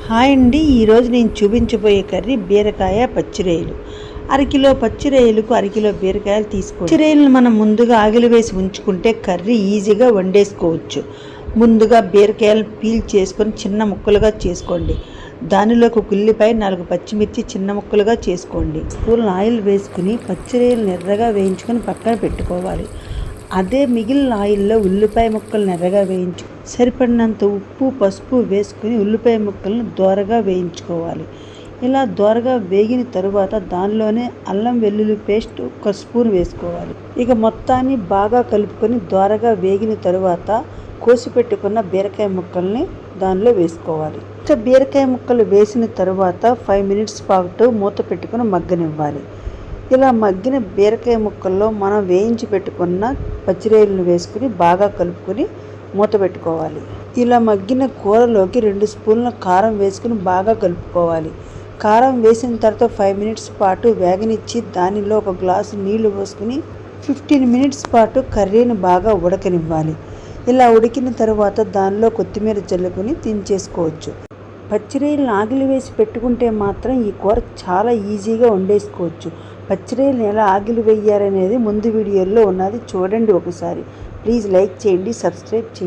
Hi అండి, ఈరోజు నేను చూపించబోయే కర్రీ బీరకాయ పచ్చిరొయ్యలు. అరకిలో పచ్చిరొయ్యలకు అరకిలో బీరకాయలు తీసుకోండి. పచ్చిరొయ్యలను మనం ముందుగా ఆగిలి వేసి ఉంచుకుంటే కర్రీ ఈజీగా వండేసుకోవచ్చు. ముందుగా బీరకాయలు పీల్ చేసుకొని చిన్న ముక్కలుగా చేసుకోండి. దానిలోకి ఒక ఉల్లిపాయ 4 పచ్చిమిర్చి చిన్న ముక్కలుగా చేసుకోండి. స్పూన్ ఆయిల్ వేసుకుని పచ్చిరొయ్యలను ఎర్రగా వేయించుకొని పక్కన పెట్టుకోవాలి. అదే మిగిలిన ఆయిల్లో ఉల్లిపాయ ముక్కలను ఎర్రగా వేయించు సరిపడినంత ఉప్పు పసుపు వేసుకుని ఉల్లిపాయ ముక్కలను దోరగా వేయించుకోవాలి. ఇలా దోరగా వేగిన తరువాత దానిలోనే అల్లం వెల్లుల్లి పేస్ట్ 1 స్పూన్ వేసుకోవాలి. ఇక మొత్తాన్ని బాగా కలుపుకొని దోరగా వేగిన తరువాత కోసి పెట్టుకున్న బీరకాయ ముక్కల్ని దానిలో వేసుకోవాలి. బీరకాయ ముక్కలు వేసిన తరువాత 5 మినిట్స్ పాటు మూత పెట్టుకుని మగ్గనివ్వాలి. ఇలా మగ్గిన బీరకాయ ముక్కల్లో మనం వేయించి పెట్టుకున్న పచ్చిరొయ్యలను వేసుకుని బాగా కలుపుకొని మూత పెట్టుకోవాలి. ఇలా మగ్గిన కూరలోకి 2 స్పూన్ల కారం వేసుకుని బాగా కలుపుకోవాలి. కారం వేసిన తర్వాత 5 మినిట్స్ పాటు వేగనిచ్చి దానిలో 1 గ్లాసు నీళ్లు పోసుకుని 15 మినిట్స్ పాటు కర్రీని బాగా ఉడకనివ్వాలి. ఇలా ఉడికిన తర్వాత దానిలో కొత్తిమీర జల్లుకొని దించేసుకోవచ్చు. పచ్చిరొయ్యలను ఆగిలి వేసి పెట్టుకుంటే మాత్రం ఈ కూర చాలా ఈజీగా వండేసుకోవచ్చు. పచ్చిరొయ్యలను ఎలా ఆగిలి వేయాలనేది ముందు వీడియోలో ఉన్నది, చూడండి ఒకసారి. ప్లీజ్ లైక్ చేయండి, సబ్స్క్రైబ్ చేయండి.